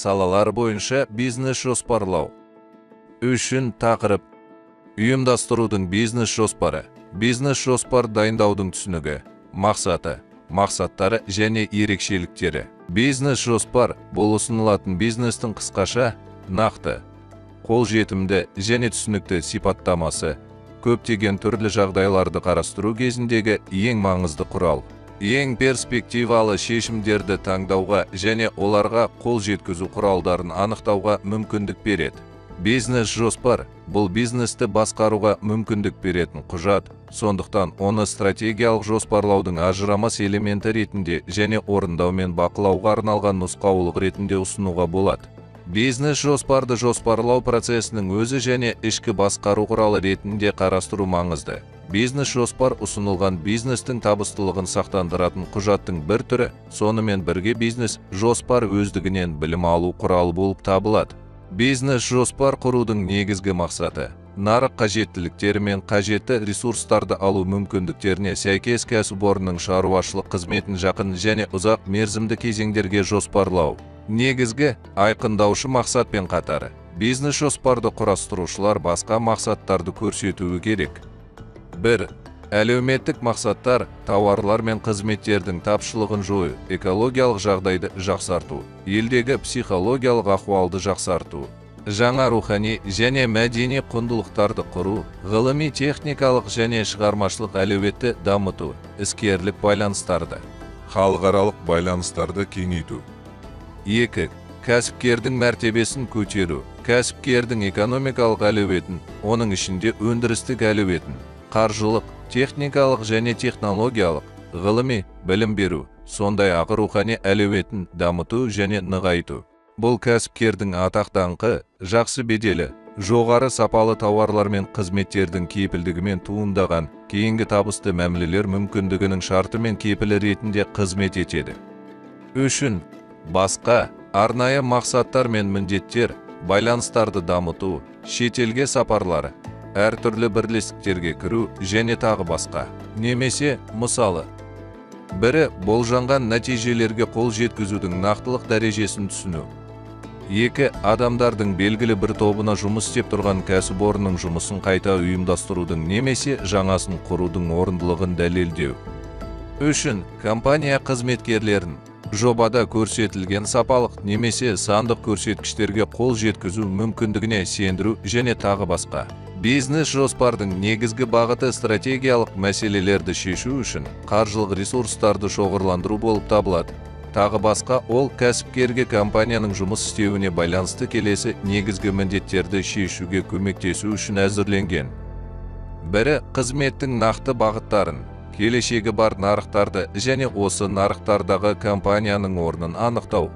салалары бойынша бизнес жоспарлау үшін тақырып: ұйымдастырудың бизнес жоспар дайындаудың түсінігі, мақсаты, мақсаттары және ерекшеліктері. Бизнес жоспар бұл ұсынылатын бизнестің қысқаша, нақты, қолжетімді және түсінікті сипаттамасы, көптеген түрлі жағдайларды қарастыру кезіндегі ең маңызды құрал. Ең перспективалы шешімдерді таңдауға және оларға қол жеткізу құралдарын анықтауға мүмкіндік береді. Бизнес жоспар бұл бизнесті басқаруға мүмкіндік беретін құжат, сондықтан оны стратегиялық жоспарлаудың ажырамас элементі ретінде және орындау мен бақылауға арналған нұсқаулық ретінде ұсынуға болады. Бизнес жоспарды жоспарлау процесінің өзі және ішкі басқару құралы ретінде қарастыру маңызды. Бизнес жоспар ұсынылған бизнестің табыстылығын сақтандыратын құжаттың бір түрі, сонымен бірге бизнес жоспар өздігінен білім алу құралы болып табылады. Бизнес жоспар құрудың негізгі мақсаты: нарық қажеттіліктері мен қажетті ресурстарды алу мүмкіндіктеріне сәйкес кәсіпорынның шаруашылық қызметін жақын және ұзақ мерзімді кезеңдерге жоспарлау. Негізгі айқындаушы мақсатпен қатар, бизнес жоспарды құрастырушылар басқа мақсаттарды көрсетуі керек. 1. Әлеуметтік мақсаттар: тауарлар мен қызметтердің тапшылығын жою, экологиялық жағдайды жақсарту, елдегі психологиялық ахуалды жақсарту, жаңа рухани және мәдени құндылықтарды құру, ғылыми, техникалық және шығармашылық әлеуетті дамыту, іскерлік байланыстарды, халықаралық байланыстарды кеңейту. 2. Кәсіпкердің мәртебесін көтеру, кәсіпкердің экономикалық әлеуетін, оның ішінде өндірістік әлеуетін, қаржылық, техникалық және технологиялық, ғылыми, білім беру, сондай-ақ рухани әлеуетін дамыту және нығайту. Бұл кәсіпкердің атақ-даңқы, жақсы беделі, жоғары сапалы тауарлар мен қызметтердің кепілдігімен туындаған кейінгі табысты мәмілелер мүмкіндігінің шарты мен кепілі ретінде қызмет етеді. 3. Басқа, арнайы мақсаттар мен міндеттер, байланыстарды дамыту, шетелге сапарлары, әртүрлі бірлестіктерге кіру және тағы басқа. Немесе, мысалы, бірі болжанған нәтижелерге қол жеткізудің нақтылық дәрежесін түсіну. 2. Адамдардың белгілі бір тобына жұмыс істеп тұрған кәсіпорынның жұмысын қайта ұйымдастырудың немесе жаңасын құрудың орындылығын дәлелдеу. 3. Компания қызметкерлерін жобада көрсетілген сапалық немесе сандық көрсеткіштерге қол жеткізу мүмкіндігіне сендіру және тағы басқа. Бизнес жоспардың негізгі бағыты стратегиялық мәселелерді шешу үшін қаржылық ресурстарды шоғырландыру болып табылады. Тағы басқа, ол кәсіпкерге компанияның жұмыс істеуіне байланысты келесі негізгі міндеттерді шешуге көмектесу үшін әзірленген. Бірі, қызметтің нақты бағыттарын, келешегі бар нарықтарды және осы нарықтардағы компанияның орнын анықтау.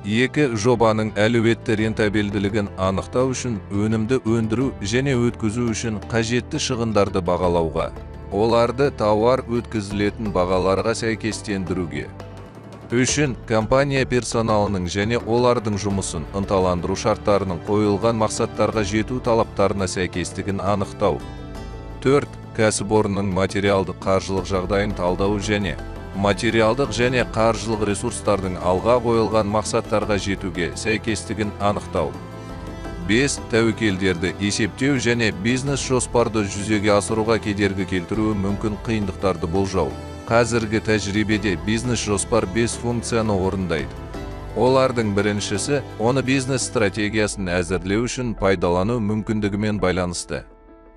2. Жобаның әлеуетті рентабелділігін анықтау үшін өнімді өндіру және өткізу үшін қажетті шығындарды бағалауға, оларды тауар өткізілетін бағаларға сәйкестендіруге. 3. Компания персоналының және олардың жұмысын ынталандыру шарттарының қойылған мақсаттарға жету талаптарына сәйкестігін анықтау. 4. Кәсіпорынның материалдық қаржылық жағдайын талдау және материалдық және қаржылық ресурстардың алға қойылған мақсаттарға жетуге сәйкестігін анықтау. 5. Тәуекелдерді есептеу және бизнес жоспарды жүзеге асыруға кедергі келтіруі мүмкін қиындықтарды болжау. Қазіргі тәжірибеде бизнес жоспар 5 функцияны орындайды. Олардың біріншісі, оны бизнес стратегиясын әзірлеу үшін пайдалану мүмкіндігімен байланысты.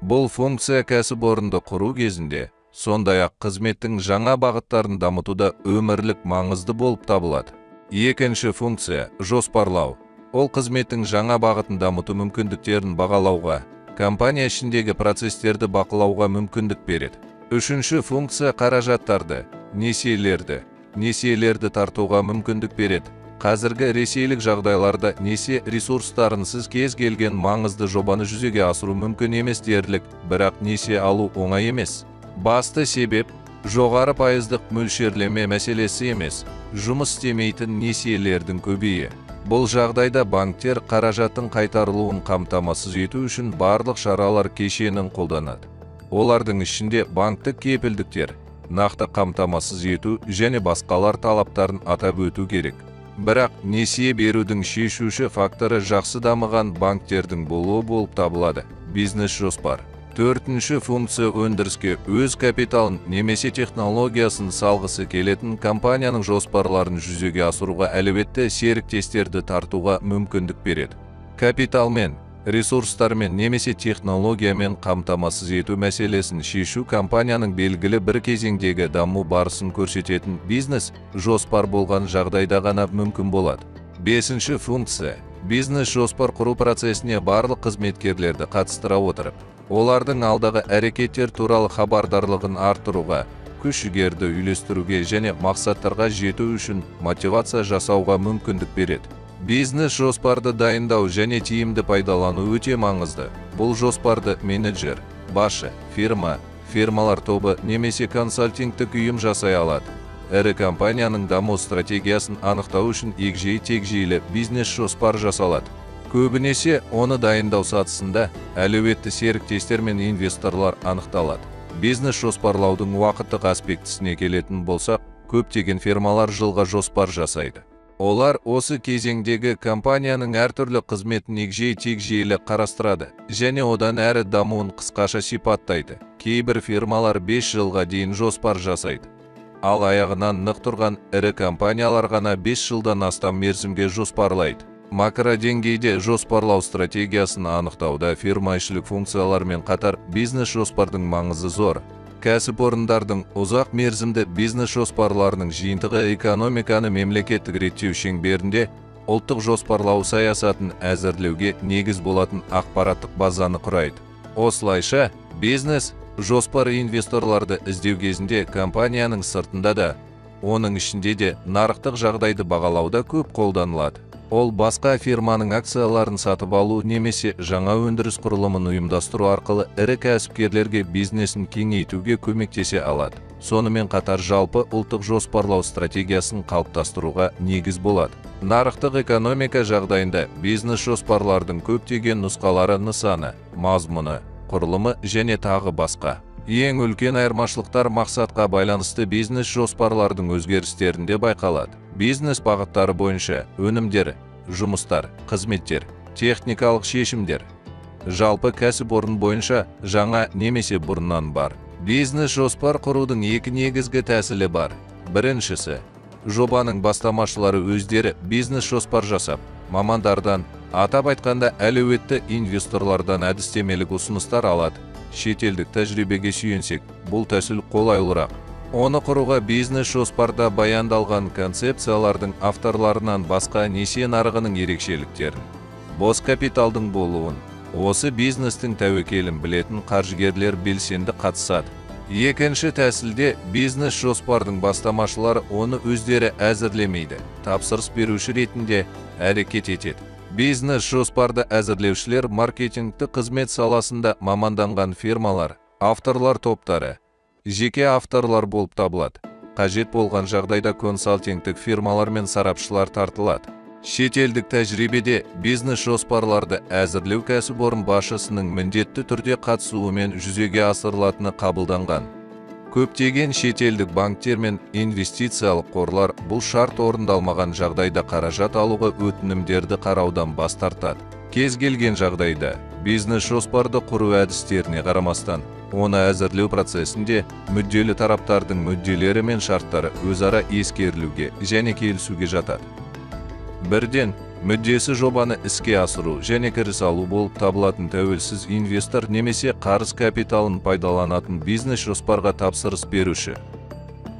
Бұл функция кәсіпорынды құру кезінде, сондай-ақ қызметтің жаңа бағыттарын дамытуда өмірлік маңызды болып табылады. Екінші функция – жоспарлау. Ол қызметтің жаңа бағытын дамыту мүмкіндіктерін бағалауға, компания ішіндегі процестерді бақылауға мүмкіндік береді. Үшінші функция – қаражаттарды, несиелерді тартуға мүмкіндік береді. Қазіргі ресейлік жағдайларда несие ресурстарынсыз кез келген маңызды жобаны жүзеге асыру мүмкін емес дерлік, бірақ несие алу оңай емес. Басты себеп жоғары пайыздық мөлшерлеме мәселесі емес, жұмыс істемейтін несиелердің көбейі. Бұл жағдайда банктер қаражаттың қайтарылуын қамтамасыз ету үшін барлық шаралар кешенін қолданады. Олардың ішінде банктік кепілдіктер, нақты қамтамасыз ету және басқалар талаптарын атап өту керек. Бірақ несие берудің шешуші факторы жақсы дамыған банктердің болуы болып табылады. Бизнес жоспар. Төртінші функция өндіріске өз капиталын немесе технологиясын салғысы келетін компанияның жоспарларын жүзеге асыруға әлеуетті серіктестерді тартуға мүмкіндік береді. Капиталмен, ресурстармен немесе технологиямен қамтамасыз ету мәселесін шешу компанияның белгілі бір кезеңдегі даму барысын көрсететін бизнес жоспар болған жағдайда ғана мүмкін болады. Бесінші функция. Бизнес жоспар құру процесіне барлық қызметкерлерді қатыстыра отырып, олардың алдағы әрекеттер туралы хабардарлығын арттыруға, күш-жігерді үйлестіруге және мақсаттарға жету үшін мотивация жасауға мүмкіндік береді. Бизнес жоспарды дайындау және тиімді пайдалану өте маңызды. Бұл жоспарды менеджер, басшы, фирмалар тобы немесе консалтингтік ұйым жасай алады. Ірі компанияның даму стратегиясын анықтау үшін егжей-тегжейлі бизнес жоспар жасалады. Көбінесе оны дайындау сатысында әлеуетті серіктестер мен инвесторлар анықталады. Бизнес жоспарлаудың уақыттық аспектісіне келетін болсақ, көптеген фирмалар жылға жоспар жасайды. Олар осы кезеңдегі компанияның әртүрлі қызметін егжей-тегжейлі қарастырады және одан әрі дамуын қысқаша сипаттайды. Кейбір фирмалар 5 жылға дейін жоспар жасайды. Ал аяғынан нық тұрған ірі компаниялар ғана 5 жылдан астам мерзімге жоспарлайды. Макро деңгейде жоспарлау стратегиясын анықтауда фирмаішілік функциялармен қатар бизнес жоспардың маңызы зор. Кәсіпорындардың ұзақ мерзімді бизнес жоспарларының жиынтығы экономиканы мемлекеттік реттеу шеңберінде ұлттық жоспарлау саясатын әзірлеуге негіз болатын ақпараттық базаны құрайды. Осылайша, бизнес жоспары инвесторларды іздеу кезінде компанияның сыртында да, оның ішінде де нарықтық жағдайды бағалауда көп қолданылады. Ол басқа фирманың акцияларын сатып алу немесе жаңа өндіріс құрылымын ұйымдастыру арқылы ірі кәсіпкерлерге бизнесін кеңейтуге көмектесе алады. Сонымен қатар жалпы ұлттық жоспарлау стратегиясын қалыптастыруға негіз болады. Нарықтық экономика жағдайында бизнес жоспарлардың көптеген нұсқалары нысаны, мазмұны, құрылымы және тағы басқа. Ең үлкен айырмашылықтар мақсатқа байланысты бизнес жоспарлардың өзгерістерінде байқалады. Бизнес бағыттары бойынша өнімдер, жұмыстар, қызметтер, техникалық шешімдер. Жалпы кәсіпорын бойынша жаңа немесе бұрыннан бар. Бизнес жоспар құрудың екі негізгі тәсілі бар. Біріншісі, жобаның бастамашылары өздері бизнес жоспар жасап, мамандардан, атап айтқанда әлеуетті инвесторлардан әдістемелік ұсыныстар алады. Шетелдік тәжірибеге сүйенсек, бұл тәсіл қолайлырақ. Оны құруға бизнес жоспарда баяндалған концепциялардың авторларынан басқа несие нарығының ерекшеліктерін, бос капиталдың болуын, осы бизнестің тәуекелін білетін қаржыгерлер белсенді қатысады. Екінші тәсілде бизнес жоспардың бастамашылары оны өздері әзірлемейді, тапсырыс беруші ретінде әрекет етеді. Бизнес жоспарды әзірлеушілер маркетингті қызмет саласында маманданған фирмалар, авторлар топтары, жеке авторлар болып табылады. Қажет болған жағдайда консалтингтік фирмалар мен сарапшылар тартылады. Шетелдік тәжірибеде бизнес жоспарларды әзірлеу кәсіпорын басшысының міндетті түрде қатысуымен жүзеге асырылатыны қабылданған. Көптеген шетелдік банктер мен инвестициялық қорлар бұл шарт орындалмаған жағдайда қаражат алуға өтінімдерді қараудан бас тартады. Кез келген жағдайда бизнес жоспарды құру әдістеріне қарамастан, оны әзірлеу процесінде мүдделі тараптардың мүдделері мен шарттары өзара ескерілуге және келісуге жатады. Бірден, мүддесі жобаны іске асыру және кіріс алу болып табылатын тәуелсіз инвестор немесе қарыз капиталын пайдаланатын бизнес жоспарға тапсырыс беруші.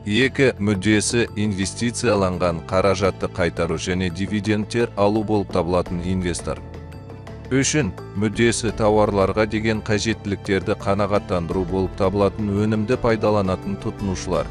2. Мүддесі инвестицияланған қаражатты қайтару және дивидендтер алу болып табылатын инвестор. 3. Мүддесі тауарларға деген қажеттіліктерді қанағаттандыру болып табылатын өнімді пайдаланатын тұтынушылар.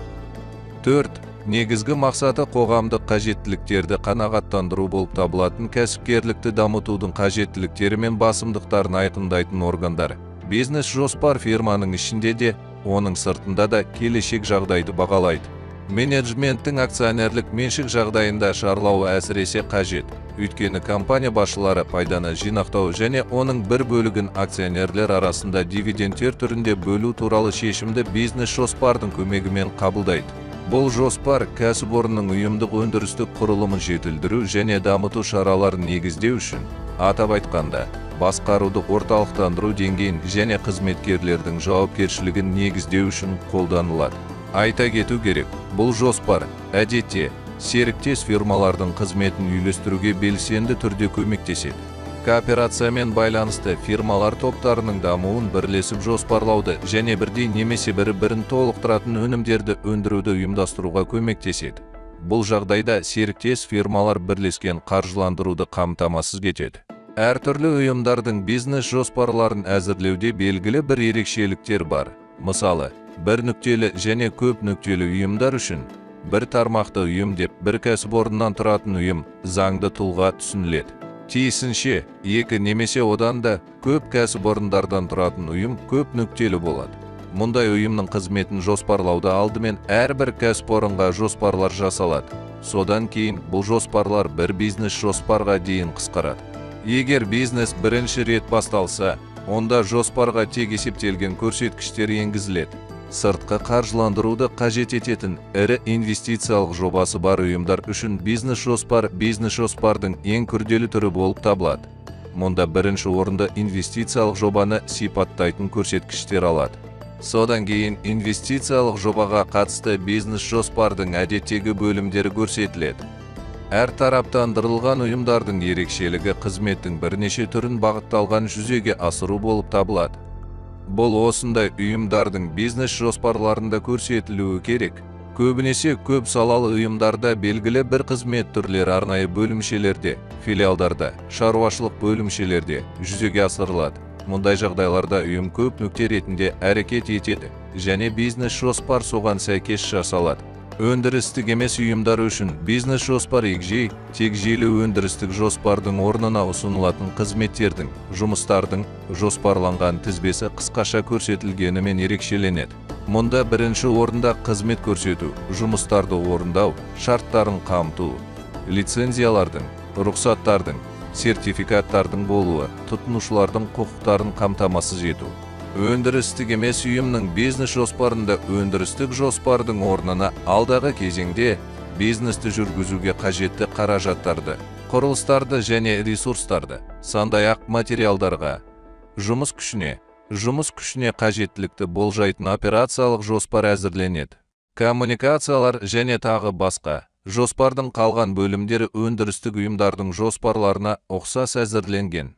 4. Негізгі мақсаты қоғамдық қажеттіліктерді қанағаттандыру болып табылатын кәсіпкерлікті дамытудың қажеттіліктері мен басымдықтарын айқындайтын органдар. Бизнес жоспар фирманың ішінде де, оның сыртында да келешек жағдайды бағалайды. Менеджменттің акционерлік меншік жағдайында шарлауы әсіресе қажет. Өйткені компания басшылары пайданы жинақтау және оның бір бөлігін акционерлер арасында дивидендтер түрінде бөлу туралы шешімді бизнес жоспардың көмегімен қабылдайды. Бұл жоспар кәсіпорынның ұйымдық өндірістік құрылымын жетілдіру және дамыту шараларын негіздеу үшін, атап айтқанда, басқаруды орталықтандыру деңгейін және қызметкерлердің жауапкершілігін негіздеу үшін қолданылады. Айта кету керек, бұл жоспар, әдетте, серіктес фирмалардың қызметін үйлестіруге белсенді түрде көмектеседі. Кооперациямен байланысты фирмалар топтарының дамуын бірлесіп жоспарлауды және бірдей немесе бірін толықтыратын өнімдерді өндіруді ұйымдастыруға көмектеседі. Бұл жағдайда серіктес фирмалар бірлескен қаржыландыруды қамтамасыз етеді. Әртүрлі ұйымдардың бизнес жоспарларын әзірлеуде белгілі бір ерекшеліктер бар. Мысалы, бір нүктелі және көп нүктелі ұйымдар үшін бір тармақты ұйым деп бір кәсіпорыннан тұратын ұйым заңды тұлға түсініледі. Тиісінше, екі немесе одан да көп кәсіпорындардан тұратын ұйым көп нүктелі болады. Мұндай ұйымның қызметін жоспарлауда алдымен әрбір кәсіпорынға жоспарлар жасалады. Содан кейін бұл жоспарлар бір бизнес жоспарға дейін қысқарады. Егер бизнес бірінші рет басталса, онда жоспарға тек есептелген көрсеткіштер енгізіледі. Сыртқы қаржыландыруды қажет ететін ірі инвестициялық жобасы бар ұйымдар үшін бизнес жоспардың ең күрделі түрі болып табылады. Мұнда бірінші орында инвестициялық жобаны сипаттайтын көрсеткіштер алады. Содан кейін инвестициялық жобаға қатысты бизнес жоспардың әдеттегі бөлімдері көрсетіледі. Әр тараптандырылған ұйымдардың ерекшелігі қызметтің бірнеше түрін бағытталған жүзеге асыру болып табылады. Бұл осындай ұйымдардың бизнес жоспарларында көрсетілуі керек. Көбінесе көп салалы ұйымдарда белгілі бір қызмет түрлері арнайы бөлімшелерде, филиалдарда, шаруашылық бөлімшелерде жүзеге асырылады. Мұндай жағдайларда ұйым көп нүкте ретінде әрекет етеді және бизнес жоспар соған сәйкес жасалады. Өндірістік емес ұйымдар үшін бизнес жоспар егжей, тегжейлі өндірістік жоспардың орнына ұсынылатын қызметтердің, жұмыстардың жоспарланған тізбесі қысқаша көрсетілгенімен ерекшеленеді. Мұнда бірінші орында қызмет көрсету, жұмыстарды орындау, шарттарын қамту, лицензиялардың, рұқсаттардың, сертификаттардың болуы, тұтынушылардың құқықтарын қамтамасыз ету. Өндірістік емес ұйымның бизнес жоспарында өндірістік жоспардың орнына алдағы кезеңде бизнесті жүргізуге қажетті қаражаттарды, құрылыстарды және ресурстарды, сондай-ақ материалдарға, жұмыс күшіне қажеттілікті болжайтын операциялық жоспар әзірленеді. Коммуникациялар және тағы басқа. Жоспардың қалған бөлімдері өндірістік ұйымдардың жоспарларына ұқсас әзірленген.